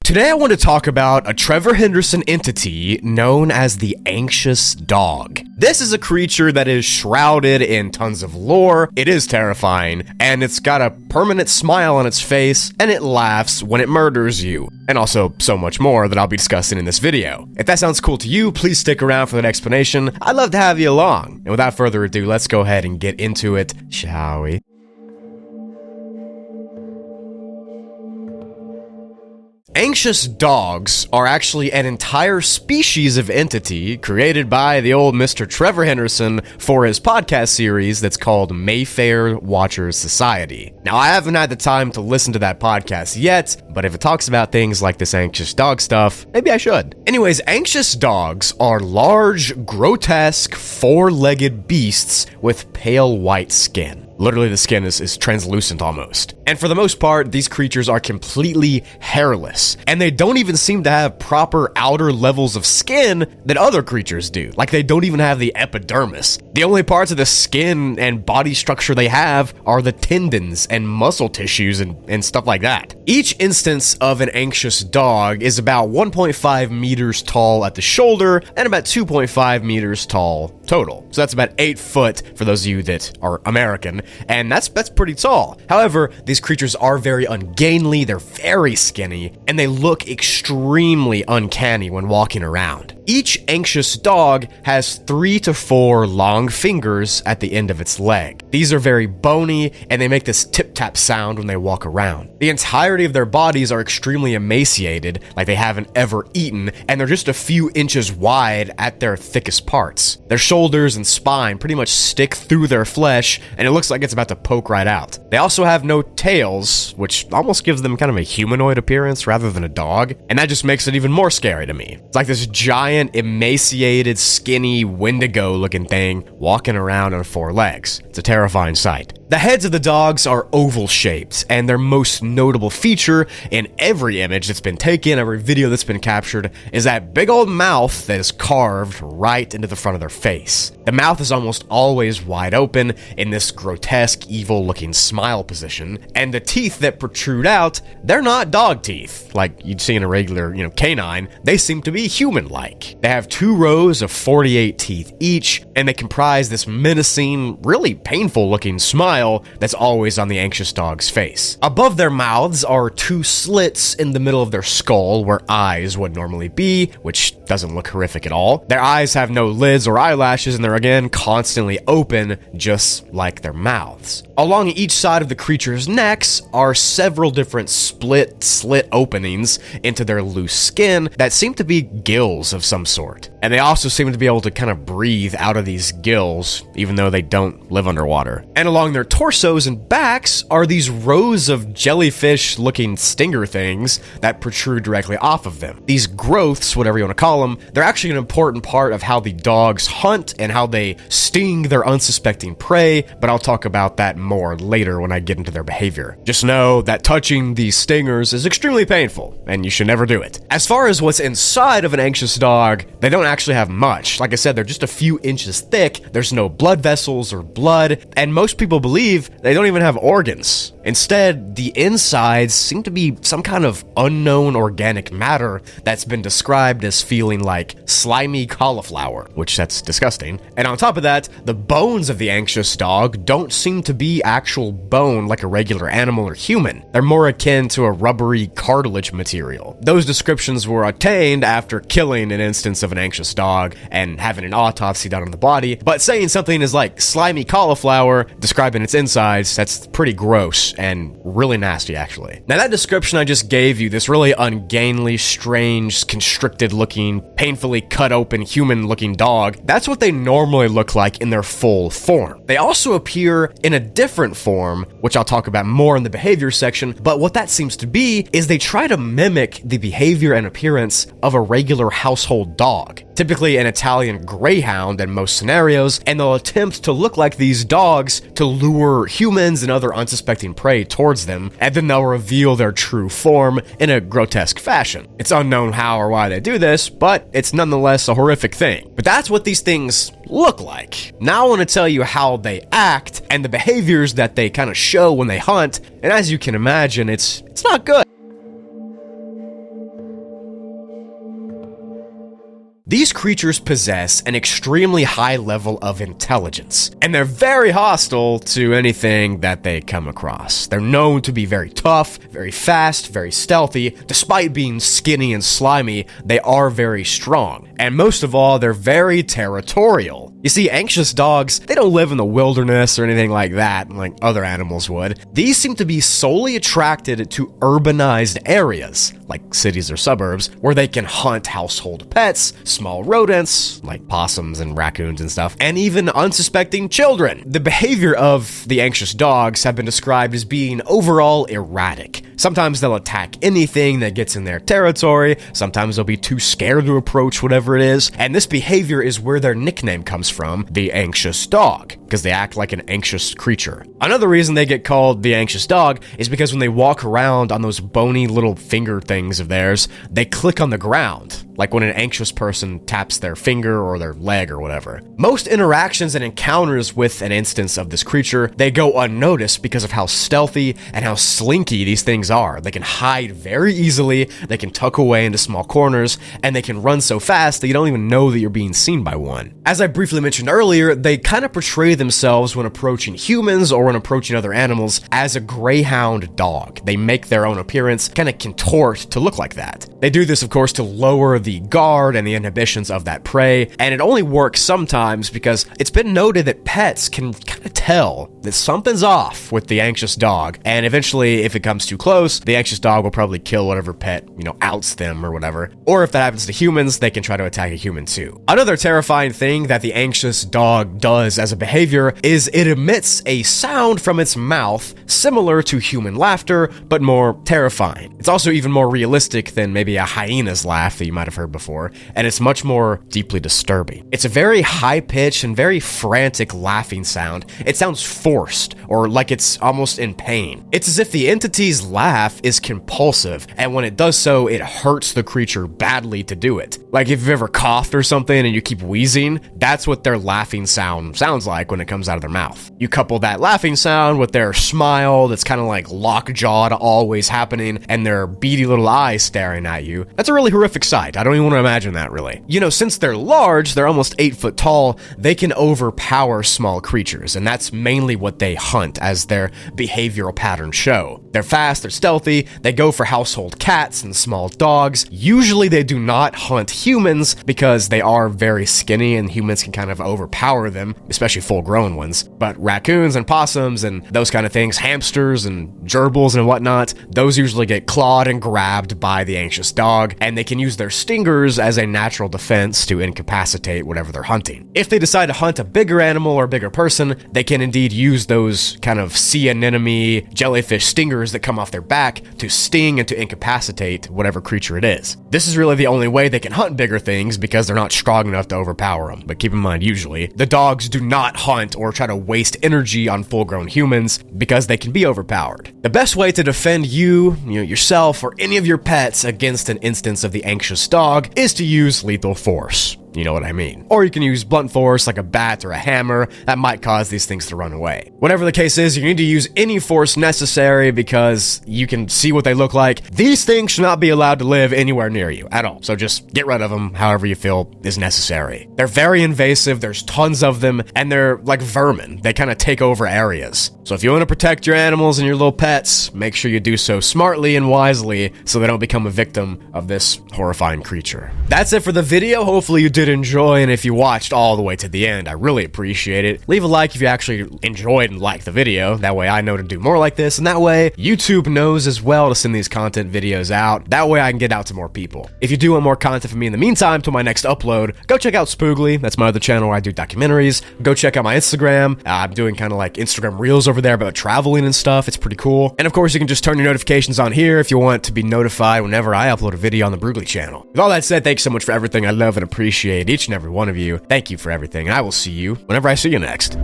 Today I want to talk about a Trevor Henderson entity known as the Anxious Dog. This is a creature that is shrouded in tons of lore, it is terrifying, and it's got a permanent smile on its face, and it laughs when it murders you. And also so much more that I'll be discussing in this video. If that sounds cool to you, please stick around for that explanation. I'd love to have you along. And without further ado, let's go ahead and get into it, shall we? Anxious dogs are actually an entire species of entity created by the old Mr. Trevor Henderson for his podcast series that's called Mayfair Watchers Society. Now, I haven't had the time to listen to that podcast yet, but if it talks about things like this anxious dog stuff, maybe I should. Anyways, anxious dogs are large, grotesque, four-legged beasts with pale white skin. Literally, the skin is translucent almost. And for the most part, these creatures are completely hairless, and they don't even seem to have proper outer levels of skin that other creatures do. Like, they don't even have the epidermis. The only parts of the skin and body structure they have are the tendons and muscle tissues and stuff like that. Each instance of an anxious dog is about 1.5 meters tall at the shoulder and about 2.5 meters tall total. So that's about 8 foot for those of you that are American, and that's pretty tall. However, these creatures are very ungainly, they're very skinny, and they look extremely uncanny when walking around. Each anxious dog has 3 to 4 long fingers at the end of its leg. These are very bony, and they make this tip-tap sound when they walk around. The entirety of their bodies are extremely emaciated, like they haven't ever eaten, and they're just a few inches wide at their thickest parts. Their shoulders and spine pretty much stick through their flesh, and it looks like it's about to poke right out. They also have no tails, which almost gives them kind of a humanoid appearance rather than a dog, and that just makes it even more scary to me. It's like this giant, emaciated, skinny, wendigo-looking thing walking around on 4 legs. It's a terrifying sight. The heads of the dogs are oval-shaped, and their most notable feature in every image that's been taken, every video that's been captured, is that big old mouth that is carved right into the front of their face. The mouth is almost always wide open in this grotesque, evil-looking smile position, and the teeth that protrude out, they're not dog teeth, like you'd see in a regular, canine. They seem to be human-like. They have 2 rows of 48 teeth each, and they comprise this menacing, really painful-looking smile that's always on the anxious dog's face. Above their mouths are 2 slits in the middle of their skull where eyes would normally be, which doesn't look horrific at all. Their eyes have no lids or eyelashes, and they're again constantly open, just like their mouths. Along each side of the creature's necks are several different slit openings into their loose skin that seem to be gills of some sort. And they also seem to be able to kind of breathe out of these gills, even though they don't live underwater. And along their torsos and backs are these rows of jellyfish-looking stinger things that protrude directly off of them. These growths, whatever you want to call them, they're actually an important part of how the dogs hunt and how they sting their unsuspecting prey, but I'll talk about that more later when I get into their behavior. Just know that touching these stingers is extremely painful, and you should never do it. As far as what's inside of an anxious dog, they don't actually have much. Like I said, they're just a few inches thick, there's no blood vessels or blood, and most people believe they don't even have organs. Instead, the insides seem to be some kind of unknown organic matter that's been described as feeling like slimy cauliflower, which that's disgusting. And on top of that, the bones of the anxious dog don't seem to be actual bone like a regular animal or human. They're more akin to a rubbery cartilage material. Those descriptions were obtained after killing an instance of an anxious dog and having an autopsy done on the body, but saying something is like slimy cauliflower, describing its insides, that's pretty gross and really nasty, actually. Now, that description I just gave you, this really ungainly, strange, constricted-looking, painfully cut open, human-looking dog, that's what they normally look like in their full form. They also appear in a different form, which I'll talk about more in the behavior section, but what that seems to be is they try to mimic the behavior and appearance of a regular household dog. typically an Italian greyhound in most scenarios, and they'll attempt to look like these dogs to lure humans and other unsuspecting prey towards them, and then they'll reveal their true form in a grotesque fashion. It's unknown how or why they do this, but it's nonetheless a horrific thing. But that's what these things look like. Now I want to tell you how they act and the behaviors that they kind of show when they hunt, and as you can imagine, it's not good. These creatures possess an extremely high level of intelligence, and they're very hostile to anything that they come across. They're known to be very tough, very fast, very stealthy. Despite being skinny and slimy, they are very strong. And most of all, they're very territorial. You see, anxious dogs, they don't live in the wilderness or anything like that, like other animals would. These seem to be solely attracted to urbanized areas, like cities or suburbs, where they can hunt household pets, small rodents, like possums and raccoons and stuff, and even unsuspecting children. The behavior of the anxious dogs have been described as being overall erratic. Sometimes they'll attack anything that gets in their territory, sometimes they'll be too scared to approach whatever it is, and this behavior is where their nickname comes from, the anxious dog, because they act like an anxious creature. Another reason they get called the anxious dog is because when they walk around on those bony little finger things of theirs, they click on the ground, like when an anxious person taps their finger or their leg or whatever. Most interactions and encounters with an instance of this creature, they go unnoticed because of how stealthy and how slinky these things are. They can hide very easily, they can tuck away into small corners, and they can run so fast that you don't even know that you're being seen by one. As I briefly mentioned earlier, they kind of portray themselves when approaching humans or when approaching other animals as a greyhound dog. They make their own appearance, kind of contort to look like that. They do this, of course, to lower the guard and the inhibitions of that prey, and it only works sometimes because it's been noted that pets can kind of tell that something's off with the anxious dog, and eventually, if it comes too close, the anxious dog will probably kill whatever pet, outs them or whatever. Or if that happens to humans, they can try to attack a human too. Another terrifying thing that the anxious dog does as a behavior is it emits a sound from its mouth similar to human laughter, but more terrifying. It's also even more realistic than maybe a hyena's laugh that you might have heard before, and it's much more deeply disturbing. It's a very high-pitched and very frantic laughing sound. It sounds forced, or like it's almost in pain. It's as if the entity's laugh is compulsive, and when it does so, it hurts the creature badly to do it. Like if you've ever coughed or something and you keep wheezing, that's what their laughing sound sounds like when it comes out of their mouth. You couple that laughing sound with their smile that's kind of like lockjawed, always happening, and their beady little eyes staring at you. That's a really horrific sight. I don't even want to imagine that, really. Since they're large, they're almost 8 foot tall, they can overpower small creatures, and that's mainly what they hunt, as their behavioral patterns show. They're fast, they're stealthy, they go for household cats and small dogs. Usually they do not hunt humans because they are very skinny and humans can kind of overpower them, especially full-grown ones. But raccoons and possums and those kind of things, hamsters and gerbils and whatnot, those usually get clawed and grabbed by the anxious dog, and they can use their stingers as a natural defense to incapacitate whatever they're hunting. If they decide to hunt a bigger animal or a bigger person, they can indeed use those kind of sea anemone jellyfish stingers that come off their back to sting and to incapacitate whatever creature it is. This is really the only way they can hunt bigger things because they're not strong enough to overpower them. But keep in mind, usually, the dogs do not hunt or try to waste energy on full-grown humans because they can be overpowered. The best way to defend yourself, or any of your pets against an instance of the anxious dog is to use lethal force. You know what I mean. Or you can use blunt force like a bat or a hammer that might cause these things to run away. Whatever the case is, you need to use any force necessary because you can see what they look like. These things should not be allowed to live anywhere near you at all. So just get rid of them however you feel is necessary. They're very invasive, there's tons of them, and they're like vermin. They kind of take over areas. So if you want to protect your animals and your little pets, make sure you do so smartly and wisely so they don't become a victim of this horrifying creature. That's it for the video. Hopefully you did enjoy, and if you watched all the way to the end, I really appreciate it. Leave a like if you actually enjoyed and liked the video. That way I know to do more like this, and that way YouTube knows as well to send these content videos out. That way I can get out to more people. If you do want more content from me in the meantime till my next upload, go check out Spoogly. That's my other channel where I do documentaries. Go check out my Instagram. I'm doing kind of like Instagram Reels over there about traveling and stuff. It's pretty cool. And of course, you can just turn your notifications on here if you want to be notified whenever I upload a video on the Broogly channel. With all that said, thanks so much for everything. I love and appreciate appreciate each and every one of you. Thank you for everything. I will see you whenever I see you next.